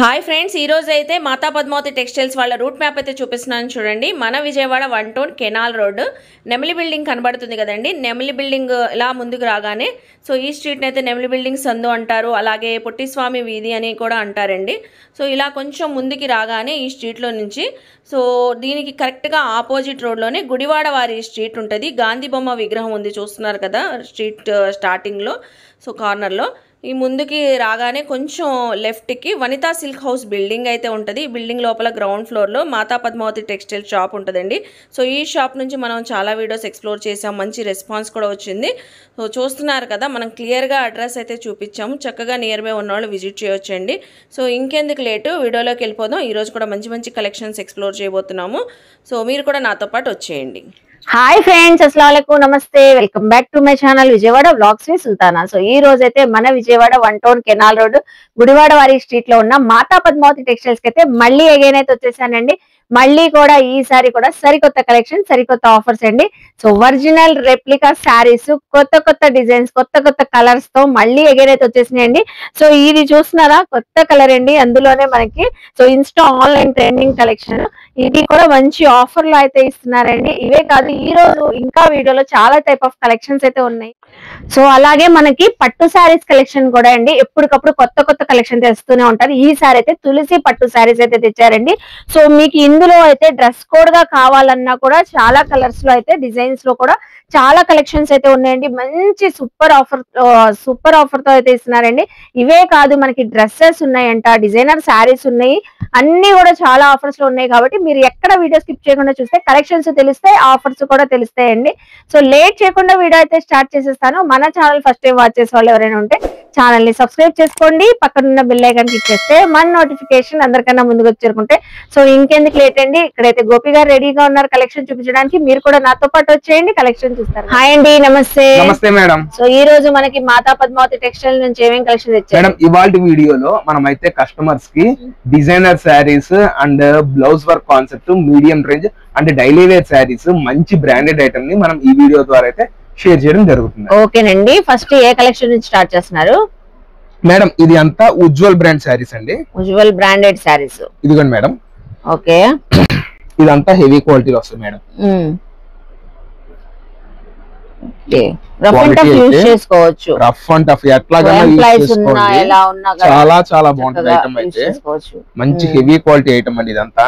Hi friends, ఈ రోజు అయితే మాతా పద్మావతి టెక్స్టైల్స్ వాళ్ళ రూట్ మ్యాప్ అయితే చూపిస్తున్నాను చూడండి. మన విజయవాడ 1 టౌన్ కెనాల్ రోడ్ నెమలి బిల్డింగ్ కనబడుతుంది కదండి. నెమలి బిల్డింగ్ ఇలా ముందుకు రాగానే సో ఈ స్ట్రీట్ని అయితే నెమలి బిల్డింగ్ సందు అంటారు, అలాగే పొట్టిస్వామి వీధి అని కూడా అంటారండి. సో ఇలా కొంచెం ముందుకి రాగానే ఈ స్ట్రీట్లో నుంచి సో దీనికి కరెక్ట్గా ఆపోజిట్ రోడ్లోనే గుడివాడ వారి స్ట్రీట్ ఉంటుంది. గాంధీ బొమ్మ విగ్రహం ఉంది, చూస్తున్నారు కదా స్ట్రీట్ స్టార్టింగ్లో. సో కార్నర్లో ఈ ముందుకి రాగానే కొంచెం లెఫ్ట్కి వనితా సిల్క్ హౌస్ బిల్డింగ్ అయితే ఉంటుంది. ఈ బిల్డింగ్ లోపల గ్రౌండ్ ఫ్లోర్లో మాతా పద్మావతి టెక్స్టైల్ షాప్ ఉంటుందండి. సో ఈ షాప్ నుంచి మనం చాలా వీడియోస్ ఎక్స్ప్లోర్ చేసాం, మంచి రెస్పాన్స్ కూడా వచ్చింది. సో చూస్తున్నారు కదా, మనం క్లియర్గా అడ్రస్ అయితే చూపించాము. చక్కగా నియర్ బై ఉన్నవాళ్ళు విజిట్ చేయొచ్చండి. సో ఇంకెందుకు లేటు, వీడియోలోకి వెళ్ళిపోదాం. ఈరోజు కూడా మంచి మంచి కలెక్షన్స్ ఎక్స్ప్లోర్ చేయబోతున్నాము. సో మీరు కూడా నాతో పాటు వచ్చేయండి. హాయ్ ఫ్రెండ్స్, అస్సలాముఅలైకుం, నమస్తే, welcome back to my channel Vijayawada vlogs with Sultana. So ఈ రోజు అయితే మన Vijayawada 1 town canal road Gudivada వారి స్ట్రీట్ లో ఉన్న మాతా పద్మావతి టెక్స్టైల్స్ కి అయితే మళ్ళీ అగైన్ అయితే వచ్చేసానండి. మళ్ళీ కూడా ఈసారి కూడా సరికొత్త కలెక్షన్, సరికొత్త ఆఫర్స్ అండి. సో ఒరిజినల్ రెప్లికా శారీస్, కొత్త కొత్త డిజైన్స్, కొత్త కొత్త కలర్స్ తో మళ్ళీ అగైన్ అయితే వచ్చేసినాయండి. సో ఇది చూస్తున్నారా, కొత్త కలర్ అండి. అందులోనే మనకి so Insta online trending collection, ఇది కూడా మంచి ఆఫర్ లో అయితే ఇస్తున్నారండి. ఇవే కాదు, ఈ రోజు ఇంకా వీడియోలో చాలా టైప్ ఆఫ్ కలెక్షన్స్ అయితే ఉన్నాయి. సో అలాగే మనకి పట్టు శారీస్ కలెక్షన్ కూడా అండి. ఎప్పటికప్పుడు కొత్త కొత్త కలెక్షన్ తెస్తూనే ఉంటారు. ఈసారి అయితే తులసి పట్టు శారీస్ అయితే తెచ్చారండి. సో మీకు ఇందులో అయితే డ్రెస్ కోడ్ గా కావాలన్నా కూడా చాలా కలర్స్ లో అయితే, డిజైన్స్ లో కూడా చాలా కలెక్షన్స్ అయితే ఉన్నాయండి. మంచి సూపర్ ఆఫర్ తో అయితే ఇస్తున్నారండి. ఇవే కాదు, మనకి డ్రెస్సెస్ ఉన్నాయంట, డిజైనర్ శారీస్ ఉన్నాయి, అన్ని కూడా చాలా ఆఫర్స్ లో ఉన్నాయి. కాబట్టి మీరు ఎక్కడ వీడియో స్కిప్ చేయకుండా చూస్తే కలెక్షన్స్ తెలుస్తాయి, ఆఫర్స్ కూడా తెలుస్తాయండి. సో లేట్ చేయకుండా వీడియో అయితే స్టార్ట్ చేసేస్తాను. మన ఛానల్ ఫస్ట్ టైం వాచ్ చేసే వాళ్ళు ఎవరైనా ఉంటే ఛానల్ ని సబ్స్క్రైబ్ చేసుకోండి, పక్కనున్న బెల్ ఐకాన్ క్లిక్ చేస్తే మన నోటిఫికేషన్ అందరికన్నా ముందుకు వచ్చేరుకుంటే. సో ఇంకెందుకు లేట్ అండి, ఇక్కడైతే గోపి గారు రెడీగా ఉన్నారు కలెక్షన్ చూపించడానికి. మీరు కూడా నాతో పాటు వచ్చేయండి, కలెక్షన్ చూస్తారు. హాయ్ అండి, నమస్తే. నమస్తే మేడం. సో ఈ రోజు మనకి మాతా పద్మావతి టెక్స్టైల్ నుంచి ఏమేం కలెక్షన్ తెచ్చారు మేడం? ఇవాళ వీడియోలో మనం అయితే కస్టమర్స్ కి designer saris and blouse work concept, medium range and daily wear saris, మంచి బ్రాండెడ్ ఐటమ్ ని మనం ఈ వీడియో ద్వారా అయితే షేర్ చేయడం జరుగుతుంది. ఓకేనండి, ఫస్ట్ ఏ కలెక్షన్ నుంచి స్టార్ట్ చేస్తున్నారు మేడం? ఇది అంతా ఉజ్వల్ బ్రాండ్ శారీస్ అండి. ఉజ్వల్ బ్రాండెడ్ శారీస్. ఇదిగోండి మేడం. ఓకే, ఇదంతా హెవీ క్వాలిటీలో వస్తుంది madam. Rough and tough use చేసుకోవచ్చు. రఫ్ అండ్ టఫ్ ఎట్లాగైనా యూజ్ చేసుకోండి. చాలా చాలా బాగుంటుంది ఐటమ్ అయితే. మంచి హెవీ క్వాలిటీ ఐటమ్ అండి ఇదంతా.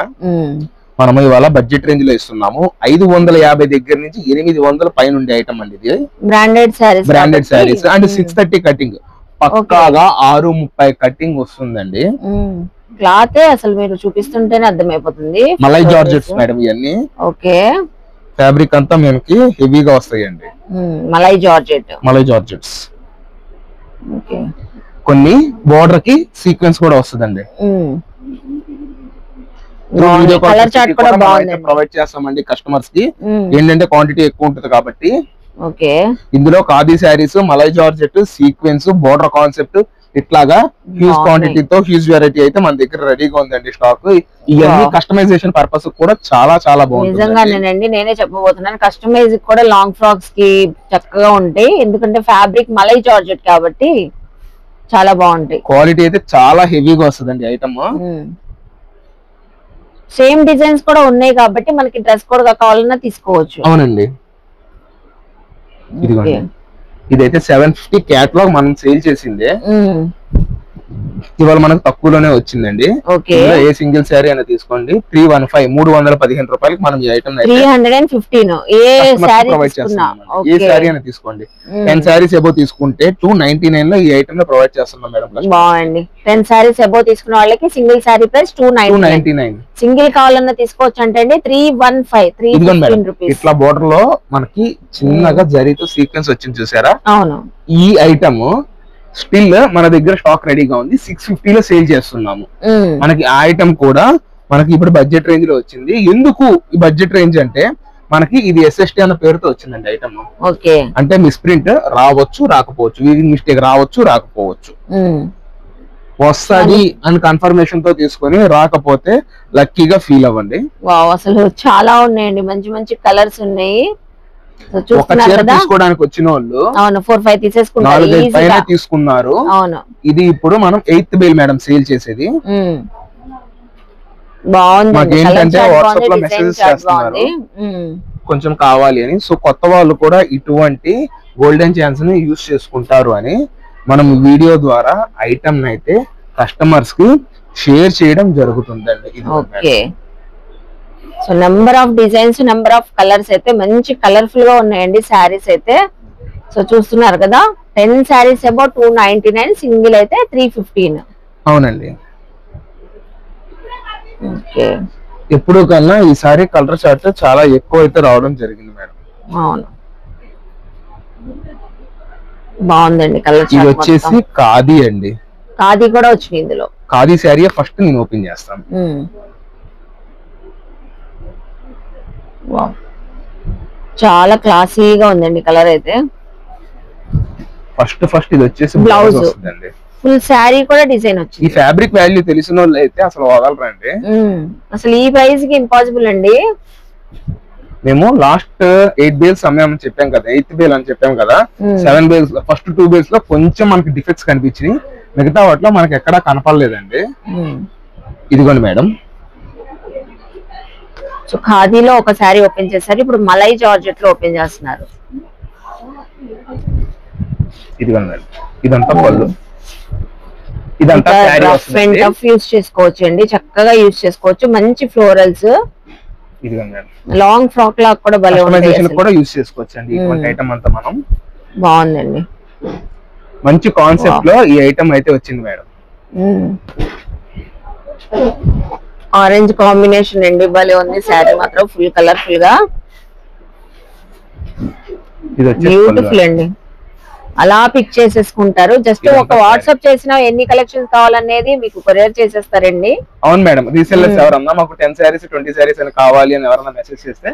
మనం ఇవాళ బడ్జెట్ రేంజ్ లో ఇస్తున్నాము. 550 దగ్గర నుంచి 800 పైన ఉండే ఐటమ్ అండి ఇది. బ్రాండెడ్ శారీస్ అండ్ 630 కటింగ్, పక్కాగా 630 కటింగ్ వస్తుందండి. క్లాత్ అసలు మీరు చూపిస్తుంటేనే అర్థమైపోతుంది. మలై జార్జెట్స్ మేడం ఇవన్నీ. ఓకే, ఫ్యాబ్రిక్ అంతా మనకి హెవీగా వస్తాయండి. మలై జార్జెట్స్. కొన్ని బోర్డర్ కి సీక్వెన్స్ కూడా వస్తుందండి. కలర్ చార్ట్ కూడా బాగుంది, ప్రొవైడ్ చేస్తామండి కస్టమర్స్ కి. ఏంటంటే క్వాంటిటీ ఎక్కువ ఉంటుంది కాబట్టి. ఓకే, ఇందులో khadi saris, malai georgette, sequence, border concept, ఇట్లాగా హ్యూజ్ క్వాంటిటీతో హ్యూజ్ వెరైటీ అయితే మన దగ్గర రెడీగా ఉందండి స్టాక్. ఇవన్నీ కస్టమైజేషన్ పర్పస్ కూడా చాలా చాలా బాగుంది. నిజంగానేనండి, నేనే చెప్పబోతున్నాను. కస్టమైజ్ కూడా లాంగ్ ఫ్రాక్స్ కి చక్కగా ఉంటాయి, ఎందుకంటే ఫ్యాబ్రిక్ మలై జార్జెట్ కాబట్టి చాలా బాగుంటాయి. క్వాలిటీ అయితే చాలా హెవీగా వస్తుందండి ఐటమ్. సేమ్ డిజైన్స్ కూడా ఉన్నాయి కాబట్టి మనకి డ్రెస్ కోడ్ గా కావాలన్నా తీసుకోవచ్చు. అవునండి. ఇదిగోండి, ఇదైతే 750 క్యాటలాగ్ మనం సేల్ చేసిందే. ఇవాళ మనకు తక్కువలోనే వచ్చిందండి. ఏ సింగిల్ శారీ అయినా తీసుకోండి 315 315 రూపాయలకి మనం ఈ ఐటమ్ 315 ప్రొవైడ్ చేస్తున్నాం. ఏ శారీ అయినా తీసుకోండి. 10 శారీస్ ఎబో తీసుకుంటే 299 లో ఈ ఐటమ్ లో ప్రొవైడ్ చేస్తున్నాం మేడం. బాగుంది. 10 శారీస్ ఎబో తీసుకున్న వాళ్ళకి సింగిల్ శారీ ప్రైస్ 299. సింగిల్ కావాలన్నా తీసుకోవచ్చు అంటే 315 రూపీస్. ఇట్లా బోర్డర్ లో మనకి చిన్నగా జరీతో సీక్వెన్స్ వచ్చింది చూసారా? అవును. ఈ ఐటమ్ స్టిల్ మన దగ్గర స్టాక్ రెడీగా ఉంది. 650 లో సేల్ చేస్తున్నాము. మనకి ఆ ఐటమ్ కూడా మనకి ఇప్పుడు బడ్జెట్ రేంజ్ లో వచ్చింది. ఎందుకు ఈ బడ్జెట్ రేంజ్ అంటే మనకి ఇది SST అన్న పేరుతో వచ్చిందండి ఐటమ్. అంటే మిస్ప్రింట్ రావచ్చు, రాకపోవచ్చు, వీవింగ్ మిస్టేక్ రావచ్చు, రాకపోవచ్చు. వస్తుంది అని కన్ఫర్మేషన్ తో తీసుకొని, రాకపోతే లక్కీగా ఫీల్ అవ్వండి. అసలు చాలా ఉన్నాయండి, మంచి మంచి కలర్స్ ఉన్నాయి. ఒక చీర తీసుకోవడానికి వచ్చిన వాళ్ళు అవును 4-5 తీసేసుకుంటారు, 4-5 పైన తీసుకున్నారు. అవును, ఇది ఇప్పుడు మనం 8th బేల్ మేడం సేల్ చేసేది. బాగుంది. మాకు ఏంటంటే వాట్సాప్ లో మెసేజెస్ చేస్తున్నారు కొంచెం కావాలి అని. సో కొత్త వాళ్ళు కూడా ఇటువంటి గోల్డెన్ ఛాన్స్ ని యూజ్ చేసుకుంటారు అని మనం వీడియో ద్వారా ఐటమ్ అయితే కస్టమర్స్ కి షేర్ చేయడం జరుగుతుందండి. Okay, so number of designs, number of colours అయితే మంచి కలర్ఫుల్ గా ఉన్నాయండి శారీస్ అయితే. సో చూస్తున్నారు కదా, 10 శారీస్ అబౌట్ 299, సింగిల్ అయితే 315. అవునండి. ఓకే, ఎప్పుడు కన్నా ఈసారి కలర్ చార్ట్ చాలా ఎక్కువ అయితే రావడం జరిగింది మేడం. అవును, బాగుందండి కలర్ ఇది వచ్చేసి ఖాదీ అండి. ఖాదీ కూడా వచ్చింది ఇందులో. ఖాదీ శారీ ఫస్ట్ నేను ఓపెన్ చేస్తాను. చాలా క్లాసీగా ఉందండి కలర్ అయితే. ఫస్ట్ ఇది వచ్చేసి బ్లౌజ్ వస్తుందండి. ఫుల్ శారీ కూడా డిజైన్ వచ్చింది. ఈ ఫ్యాబ్రిక్ వాల్యూ తెలిసిన వాళ్ళు అయితే అసలు వదలరండి. అసలు ఈ ప్రైస్ కి ఇంపాసిబుల్ అండి. మేము లాస్ట్ 8 బేల్స్ సమయం చెప్పాం కదా, 8th బేల్ అని చెప్పాం కదా, 7 బేల్స్ ఫస్ట్ 2 బేల్స్ లో కొంచెం మనకి డిఫెక్ట్స్ కనిపించినాయి, మిగతా వాటిలో మనకి ఎక్కడా కనపడలేదండి. ఇదిగోండి మేడం. సో ఖాదీలో ఒక శారీ ఓపెన్ చేశారు, ఇప్పుడు మలై జార్జెట్ లో ఓపెన్ చేస్తున్నారు. ఇదిగోండి మేడం, ఇదంతా పళ్ళు, ఇదంతా శారీ వస్తుంది. యూస్ చేసుకోవచ్చు అండి, చక్కగా యూస్ చేసుకోవచ్చు. మంచి ఫ్లోరల్స్, ఇదిగోండి మేడం, లాంగ్ ఫ్రాక్ లాగా కూడా భలే కస్టమైజేషన్ కూడా యూస్ చేసుకోవచ్చు అండి. ఇటువంటి ఐటమ్ అంతా మనం బాగుందండి, మంచి కాన్సెప్ట్ లో ఈ ఐటమ్ అయితే వచ్చింది మేడం. ఆరెంజ్ కాంబినేషన్ అండి, భలే ఉంది శారీ మాత్రం, ఫుల్ కలర్ఫుల్ గా బ్యూటిఫుల్ అండి. అలా పిక్ చేసేసుకుంటారు, జస్ట్ ఒక వాట్సాప్ చేసినా ఎన్ని కలెక్షన్స్ కావాలనేది మీకు కొరియర్ చేసేస్తారండి. అవును మేడం, రీసెల్లర్స్ ఎవరన్నా మాకు 10 శారీస్ 20 శారీస్ అని కావాలి అని ఎవరన్నా మెసేజ్ చేస్తే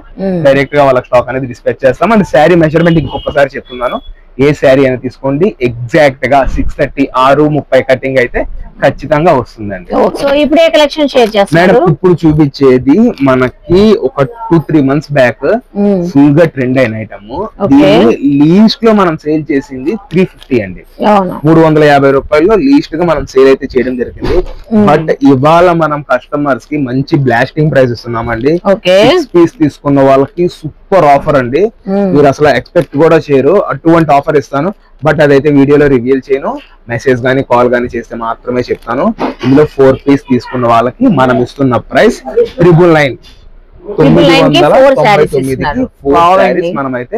డైరెక్ట్ గా వాళ్ళకి స్టాక్ అనేది డిస్పాచ్ చేస్తాం. అండ్ శారీ మెజర్మెంట్ ఇంకొకసారి చెప్తున్నాను, ఏ శారీ అని తీసుకోండి ఎగ్జాక్ట్ గా 630 6:30 కటింగ్ అయితే ఖచ్చితంగా వస్తుందండి. సో ఇప్పుడు ఏ కలెక్షన్ షేర్ చేస్తున్నారు మేడం? ఇప్పుడు చూపించేది మనకి ఒక 2-3 మంత్స్ బ్యాక్ ఫుల్ గా ట్రెండ్ అయిన ఐటమ్. లీస్ట్ లో మనం సేల్ చేసింది 350 అండి, 350 రూపాయల్లో లీస్ట్ గా మనం సేల్ అయితే చేయడం జరిగింది. బట్ ఇవాళ మనం కస్టమర్స్ కి మంచి బ్లాస్టింగ్ ప్రైస్ ఇస్తున్నామండి. 6 పీస్ తీసుకున్న వాళ్ళకి సూపర్ ఆఫర్ అండి, మీరు అసలు ఎక్స్పెక్ట్ కూడా చేయరు. అటువంటి ఆఫర్ ఇస్తాను, బట్ అదైతే వీడియోలో రివీల్ చేయను, మెసేజ్ గానీ కాల్ గానీ చేస్తే మాత్రమే చెప్తాను. ఇందులో 4 పీస్ తీసుకున్న వాళ్ళకి మనం ఇస్తున్న ప్రైస్ 999. 999 మనం అయితే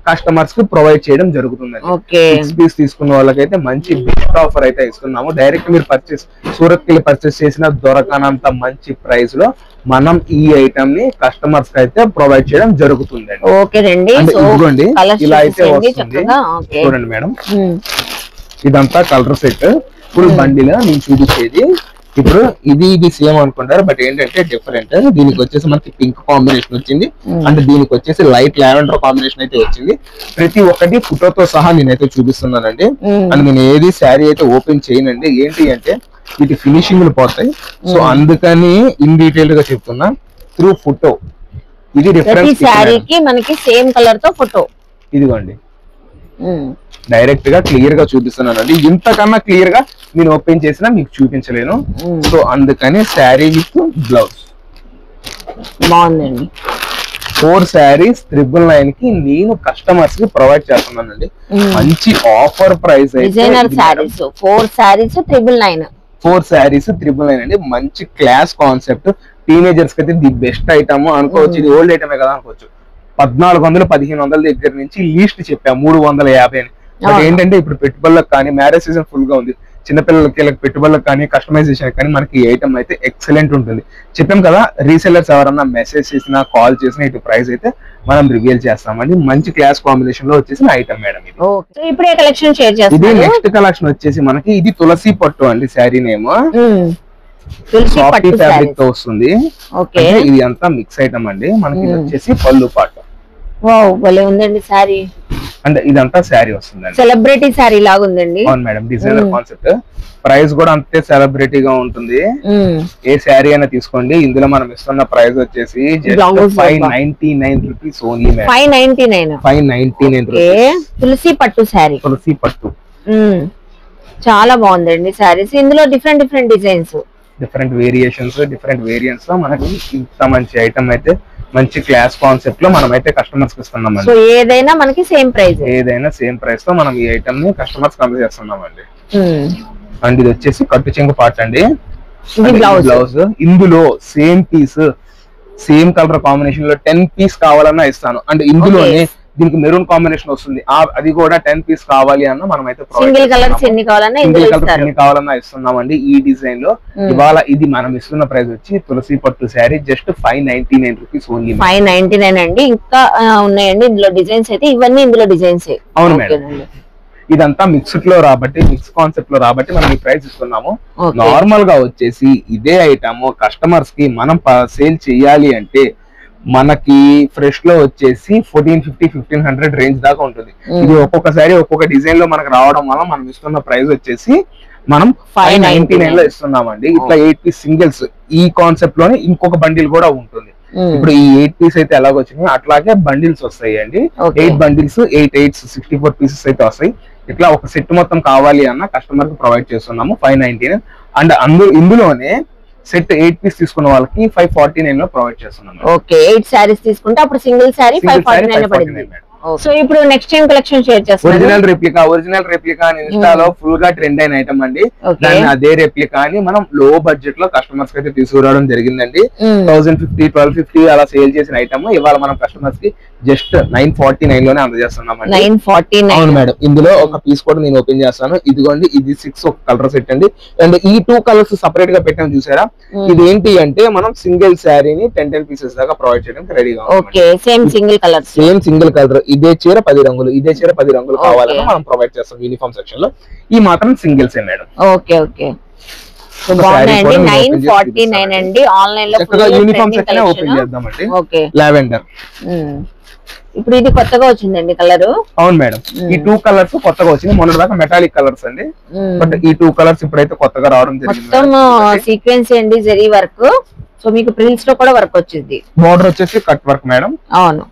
కస్టమర్స్ కి ప్రొవైడ్ చేయడం జరుగుతుంది. 6 పీస్ తీసుకున్న వాళ్ళకైతే మంచి బెస్ట్ ఆఫర్ అయితే ఇస్తున్నాము. డైరెక్ట్ మీరు పర్చేస్ సూరత్ కి పర్చేస్ చేసిన దొరకనంత మంచి ప్రైస్ లో మనం ఈ ఐటమ్ ని కస్టమర్స్ కి అయితే ప్రొవైడ్ చేయడం జరుగుతుంది. ఇదిగోండి, ఇలా అయితే వస్తుంది. చూడండి మేడం, ఇదంతా కలర్ సెట్ ఫుల్ బండిల్ నేను చూపించేది. ఇప్పుడు ఇది సేమ్ అనుకుంటారు, బట్ ఏంటంటే డిఫరెంట్. దీనికి వచ్చేసి మనకి పింక్ కాంబినేషన్ వచ్చింది, అంటే దీనికి వచ్చేసి లైట్ లావెండర్ కాంబినేషన్ అయితే వచ్చింది. ప్రతి ఒక్కటి ఫోటోతో సహా నేనైతే చూపిస్తున్నానండి. అండ్ నేను ఏది శారీ అయితే ఓపెన్ చేయనండి, ఏంటి అంటే వీటి ఫినిషింగ్లు పోతాయి. సో అందుకని ఇన్ డీటెయిల్ గా చెప్తున్నా, త్రూ ఫోటో. ఇది డిఫరెన్స్ శారీకి మనకి సేమ్ కలర్ తో ఫోటో. ఇదిగోండి, డైరెక్ట్ గా క్లియర్ గా చూపిస్తున్నానండి. ఇంతకన్నా క్లియర్ గా నేను ఓపెన్ చేసినా మీకు చూపించలేను. సో అందుకని శారీ విత్ బ్లౌజ్ బాగుందండి. 4 శారీస్ 999 కి నేను కస్టమర్స్ కి ప్రొవైడ్ చేస్తున్నానండి. మంచి ఆఫర్ ప్రైస్ అయితే 4 శారీస్ 999. 4 శారీస్ 999 అండి. మంచి క్లాస్ కాన్సెప్ట్, టీనేజర్స్ కి అయితే ది బెస్ట్ ఐటమ్ అనుకోవచ్చు. ఇది ఓల్డ్ ఐటమే కదా అనుకోవచ్చు. 1400-1500 దగ్గర నుంచి లీస్ట్ చెప్పా 350 అని. బట్ ఏంటంటే ఇప్పుడు పెట్టుబడులకు కానీ, మ్యారేజ్ సీజన్ ఫుల్ గా ఉంది, చిన్నపిల్లలకి పెట్టుబడులకు కానీ, కస్టమైజేషన్ కానీ మనకి ఈ ఐటమ్ అయితే ఎక్సలెంట్ ఉంటుంది. చెప్పాం కదా, రీసెల్లర్స్ ఎవరన్నా మెసేజ్ చేసినా కాల్ చేసినా ఇటు ప్రైస్ అయితే మనం రివీల్ చేస్తామండి. మంచి క్లాస్ కాంబినేషన్ లో వచ్చేసిన ఐటమ్ మేడం ఇది. ఇప్పుడు ఏ కలెక్షన్ షేర్ చేస్తారు? ఇది నెక్స్ట్ కలెక్షన్ వచ్చేసి మనకి ఇది తులసి పట్టు అండి. శారీ నేమ్ సాఫ్ట్ ఫ్యాబ్రిక్ తో వస్తుంది. ఇది అంతా మిక్స్ ఐటమ్ అండి. మనకి ఇది వచ్చేసి పళ్ళు పాటు. వావ్, భలే ఉందండి శారీ. అంటే ఇదంతా శారీ వస్తుందండి. సెలబ్రిటీ శారీ లాగా ఉందండి. అవును మేడం, డిజైనర్ కాన్సెప్ట్. ప్రైస్ కూడా అంతే సెలబ్రిటీగా ఉంటుంది. ఏ శారీ అయినా తీసుకోండి. ఇందులో మనం ఇస్తున్న ప్రైస్ వచ్చేసి ₹599 ఓన్లీ మేడం. 599. తులసి పట్టు శారీ. తులసి పట్టు చాలా బాగుందండి శారీస్. ఇందులో different designs, different variations, different variants లో మనకి ఇంత మంచి ఐటమ్ అయితే మంచి క్లాస్ కాన్సెప్ట్ లో మనం అయితే కస్టమర్స్ కి ఇస్తున్నామండి. సో ఏదైనా మనకి సేమ్ ప్రైస్, ఏదైనా సేమ్ ప్రైస్ తో మనం ఈ ఐటమ్ ని కస్టమర్స్ కి అందజేస్తున్నామండి. అండ్ ఇది వచ్చేసి కట్టు చెంగు పార్ట్ అండి. బ్లౌజ్ ఇందులో same piece same colour combination లో 10 పీస్ కావాలన్నా ఇస్తాను. అండ్ ఇందులోనే దీనికి మెరూన్ కాంబినేషన్ వస్తుంది, అది కూడా 10 పీస్ కావాలి అన్న మనం అయితే సింగిల్ కలర్స్ ఎన్ని కావాలన్నా ఇస్తున్నామండి. ఈ డిజైన్ లో ఇవాళ ఇది మనం ఇస్తున్న ప్రైస్ వచ్చి తులసి పట్టు శారీ జస్ట్ ₹599 ఓన్లీ. 599 అండి. ఇంకా ఉన్నాయండి ఇందులో డిజైన్స్ అయితే, ఇవన్నీ ఇందులో డిజైన్స్. అవును మేడం, ఇదంతా మిక్స్డ్ లో రాబట్టి, మిక్స్ కాన్సెప్ట్ లో రాబట్టి మనం ఈ ప్రైస్ ఇస్తున్నాము. నార్మల్ గా వచ్చేసి ఇదే ఐటమ్ కస్టమర్స్ కి మనం సేల్ చేయాలి అంటే మనకి ఫ్రెష్ లో వచ్చేసి 1450-1500 రేంజ్ దాకా ఉంటుంది. ఇది ఒక్కొక్కసారి ఒక్కొక్క డిజైన్ లో మనకు రావడం వల్ల మనం ఇస్తున్న ప్రైస్ వచ్చేసి మనం 599 లో ఇస్తున్నామండి. ఇట్లా 8 పీస్ సింగిల్స్ ఈ కాన్సెప్ట్ లోనే ఇంకొక బండిల్ కూడా ఉంటుంది. ఇప్పుడు ఈ 8 పీస్ అయితే ఎలాగొచ్చినాయి అట్లాగే బండిల్స్ వస్తాయి అండి. 8 బండిల్స్ 8 8 64 పీసెస్ అయితే వస్తాయి. ఇట్లా ఒక సెట్ మొత్తం కావాలి అన్న కస్టమర్ కి ప్రొవైడ్ చేస్తున్నాము 599. అండ్ ఇందులోనే సెట్ 8 పీస్ తీసుకున్న వాళ్ళకి 549 లో ప్రొవైడ్ చేస్తున్నాము. ఓకే, 8 సారీస్ తీసుకుంటే అప్పుడు సింగిల్ సారీ 549 పడుతుంది. సో ఇప్పుడు నెక్స్ట్ టైం కలెక్షన్ షేర్ చేస్తాను. ఒరిజినల్ రెప్లికా అని ఇన్స్టాలో ఫుల్ గా ట్రెండ్ అయిన ఐటమ్ అండి. దాన్ని అదే రెప్లికా అని మనం లో బడ్జెట్ లో కస్టమర్స్ కి అయితే తీసుకురావడం జరిగిందండి. 1050, 1250 అలా సేల్ చేసిన ఐటమ్ ఇవాళ మనం కస్టమర్స్ కి జస్ట్ 949 లోనే అందజేస్తున్నాం. 949. అవును మేడం, ఇందులో ఒక పీస్ కూడా నేను ఓపెన్ చేస్తాను. ఇదిగోండి, ఇది 6 ఒక కలర్ సెట్ అండి. అండ్ ఈ 2 కలర్స్ సపరేట్ గా పెట్టాము చూసారా. ఇది ఏంటి అంటే మనం సింగిల్ శారీని 10 పీసెస్ దాకా ప్రొవైడ్ చేయడానికి రెడీగా సేమ్ సింగిల్ కలర్ ఇదే చీర 10 రంగులు, ఇదే చీర 10 రంగులు కావాలని మనం ప్రొవైడ్ చేస్తాం యూనిఫామ్ సెక్షన్ లో. ఈ మాత్రం సింగిల్స్ మేడం. ఓకే 949 అండి. ఆన్లైన్ లో యూనిఫామ్ సెక్షన్ ఓపెన్ చేద్దామండి. లావెండర్ ఇప్పుడు ఇది కొత్తగా వచ్చిందండి కలర్. అవును మేడం, ఈ 2 కలర్స్ కొత్తగా వచ్చింది. మొన్న దాకా మెటాలిక్ కలర్స్ అండి, బట్ ఈ 2 కలర్స్ ఇప్పుడైతే కొత్తగా రావడం జరిగింది. మొత్తం సీక్వెన్స్ అండి, జరీ వర్క్. సో మీకు ప్రిల్స్ లో కూడా వర్క్ వచ్చింది. బోర్డర్ వచ్చేసి కట్ వర్క్ మేడం. అవును,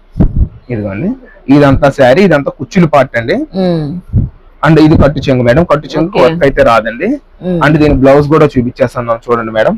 ఇదిగోండి, ఇదంతా శారీ, ఇదంతా కుచ్చులు పార్ట్ అండి. అండ్ ఇది కట్టు చెంగు మేడం. కట్టు చెంగు వర్క్ అయితే రాదండి. అండ్ దీని బ్లౌజ్ కూడా చూపించేస్తున్నాం చూడండి మేడం.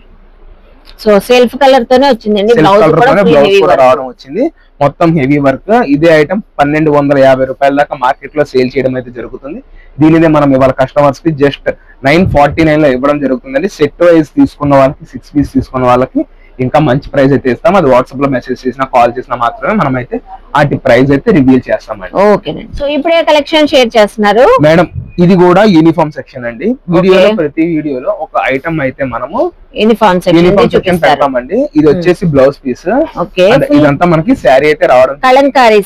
సో సెల్ఫ్ కలర్ తోనే వచ్చిందండి. బ్లౌజ్ కూడా రావడం వచ్చింది. మొత్తం హెవీ వర్క్. ఇదే ఐటమ్ 1250 రూపాయల దాకా మార్కెట్ లో సేల్ చేయడం అయితే జరుగుతుంది. దీనిదే మనం ఇవాళ కస్టమర్స్ కి జస్ట్ 949 లో ఇవ్వడం జరుగుతుందండి. సెట్ వైజ్ తీసుకున్న వాళ్ళకి 6 పీస్ తీసుకున్న వాళ్ళకి ఇంకా మంచి ప్రైస్ అయితే ఇస్తాం. అది వాట్సాప్ లో మెసేజ్ చేసినా కాల్ చేసినా మాత్రమే మనం అయితే వాటి ప్రైస్ అయితే రివీల్ చేస్తామండి. ఓకేనండి. సో ఇప్పుడే కలెక్షన్ షేర్ చేస్తున్నారు మేడం. ఇది కూడా యూనిఫామ్ సెక్షన్ అండి. వీడియోలో ప్రతి వీడియోలో ఒక ఐటమ్ అయితే మనము యూనిఫామ్ సెక్షన్ పెడతామండి. ఇది వచ్చేసి బ్లౌజ్ పీస్. ఇదంతా మనకి శారీ అయితే రావడం కలంకారీ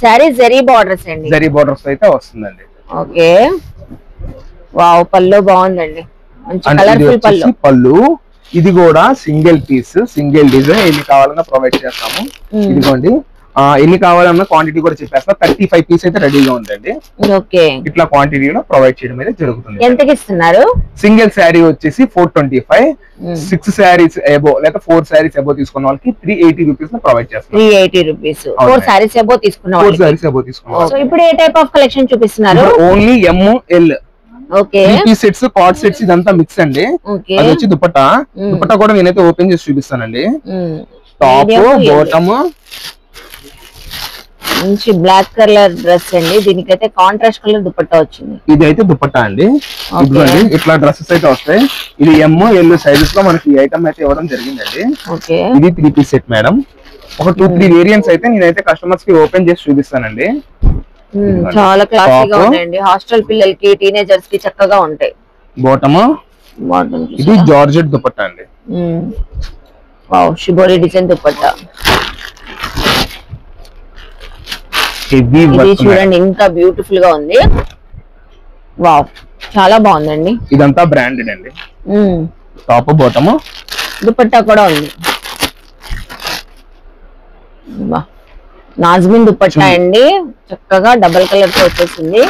శారీ జరీ బార్డర్స్ అండి. జరీ బార్డర్స్ అయితే వస్తుందండి. ఓకే, వావ్, పళ్ళు బాగుందండి, మంచి కలర్ఫుల్ పళ్ళు. ఇది కూడా సింగిల్ పీస్, సింగిల్ డిజైన్. ఎన్ని కావాలన్నా ప్రొవైడ్ చేస్తాము. ఇదిగోండి, ఎన్ని కావాలన్నా క్వాంటిటీ కూడా చెప్పేస్తా. 35 పీస్ అయితే రెడీగా ఉందండి. ఓకే, ఇట్లా క్వాంటిటీలో ప్రొవైడ్ చేయడం అయితే జరుగుతుంది. ఎంతకి ఇస్తున్నారు? సింగిల్ శారీ వచ్చేసి 425. 6 శారీస్ ఎబో లేదా 4 శారీస్ ఎబో తీసుకున్న వాళ్ళకి 380 రూపీస్ ప్రొవైడ్ చేస్తాం. 380 రూపీస్ 4 శారీస్ ఎబో తీసుకున్న వాళ్ళకి. సో ఇప్పుడు ఏ టైప్ ఆఫ్ కలెక్షన్ చూపిస్తున్నారు? Only M-L. Okay, sets, card sets, ఇదంతా మిక్స్ అండి. అది వచ్చి దుపట్టా కూడా నేనైతే ఓపెన్ చేసి చూపిస్తానండి. టాప్, బాటమ్, మంచి బ్లాక్ కలర్ డ్రెస్ అండి. దీనికైతే కాంట్రాస్ట్ కలర్ దుపట్టా వచ్చింది. ఇది అయితే దుపట్టా అండి. ఇదిగోండి, ఇట్లా డ్రెస్సెస్ అయితే వస్తాయి. ఇది M-L సైజెస్ లో మనకి ఐటమ్ అయితే ఇవ్వడం జరిగిందండి. ఇది 3 పీస్ సెట్ మేడం. ఒక 2-3 వేరియంట్స్ అయితే నేనైతే కస్టమర్స్ కి ఓపెన్ చేసి చూపిస్తానండి. చాలా క్లాసీగా ఉంటాయండి. హాస్టల్ పిల్లలకి, టీనేజర్స్ కి చక్కగా ఉంటాయి. బాటమ్, ఇది జార్జెట్ దుపట్టా అండి. Wow, shibori design dupatta. ఇది చూడండి, ఇంకా బ్యూటిఫుల్ గా ఉంది. వావ్, చాలా బాగుందండి. ఇదంతా బ్రాండెడ్ అండి. టాప్, బాటమ్, దుపట్టా కూడా ఉంది. నాజ్మిన్ దుపట్టా అండి, చక్కగా డబల్ కలర్ తో వచ్చేసింది.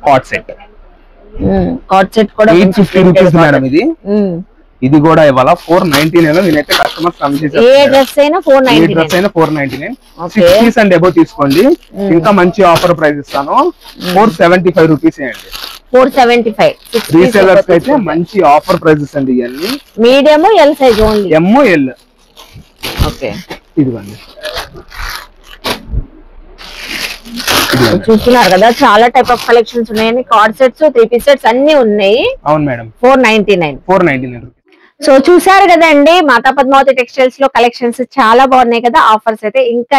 కాట్ సెట్ కాట్ సెట్ కూడా 850 రూపీస్ మేడం. ఇది కూడా ఇవాళ 499 నేనైతే కస్టమర్స్ ఏ డ్రెస్ అయినా 499 6 పీస్ అండ్ అబౌవ్ తీసుకోండి. ఇంకా మంచి ఆఫర్ ప్రైస్ ఇస్తాను, 475 రూపీస్ అండి. 475 రీసెలర్స్ అయితే మంచి ఆఫర్ ప్రైసెస్ అండి. ఇవన్నీ medium L size only, M L. Okay ఇదిగోండి చూస్తున్నారు కదా, చాలా టైప్ ఆఫ్ కలెక్షన్స్ ఉన్నాయని. కార్డ్ సెట్స్, 3 పీస్ సెట్స్ అన్ని ఉన్నాయి. అవును మేడం, 499. సో చూసారు కదండి, మాతా పద్మావతి టెక్స్టైల్స్ లో కలెక్షన్స్ చాలా బాగున్నాయి కదా. ఆఫర్స్ అయితే ఇంకా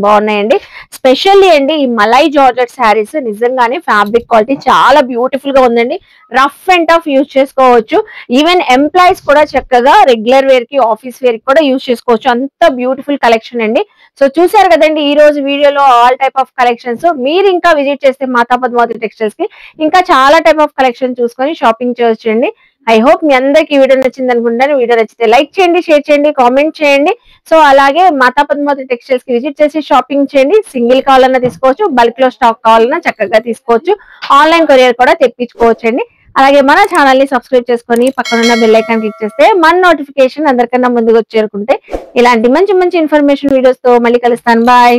బాగున్నాయండి. స్పెషల్లీ అండి ఈ మలై జార్జెట్ శారీస్ నిజంగానే ఫ్యాబ్రిక్ క్వాలిటీ చాలా బ్యూటిఫుల్ గా ఉందండి. రఫ్ అండ్ టఫ్ యూజ్ చేసుకోవచ్చు. ఈవెన్ ఎంప్లాయీస్ కూడా చక్కగా రెగ్యులర్ వేర్ కి, ఆఫీస్ వేర్ కి కూడా యూజ్ చేసుకోవచ్చు. అంత బ్యూటిఫుల్ కలెక్షన్ అండి. సో చూసారు కదండి ఈ రోజు వీడియోలో ఆల్ టైప్ ఆఫ్ కలెక్షన్స్. మీరు ఇంకా విజిట్ చేస్తే మాతా పద్మావతి టెక్స్టైల్స్ కి ఇంకా చాలా టైప్ ఆఫ్ కలెక్షన్ చూసుకొని షాపింగ్ చేయొచ్చండి. ఐ హోప్ మీ అందరికి వీడియో నచ్చింది అనుకుంటాను. వీడియో నచ్చితే లైక్ చేయండి, షేర్ చేయండి, కామెంట్ చేయండి. సో అలాగే మాతా పద్మావతి టెక్స్టైల్స్ కి విజిట్ చేసి షాపింగ్ చేయండి. సింగిల్ కావాలన్నా తీసుకోవచ్చు, బల్క్ లో స్టాక్ కావాలన్నా చక్కగా తీసుకోవచ్చు. ఆన్లైన్ కొరియర్ కూడా తెప్పించుకోవచ్చు అండి. అలాగే మన ఛానల్ ని సబ్స్క్రైబ్ చేసుకొని పక్కనున్న బెల్ ఐకాన్ క్లిక్ చేస్తే మన నోటిఫికేషన్ అందరికన్నా ముందుకు చేరుకుంటే ఇలాంటి మంచి మంచి ఇన్ఫర్మేషన్ వీడియోస్ తో మళ్ళీ కలుస్తాను. బాయ్.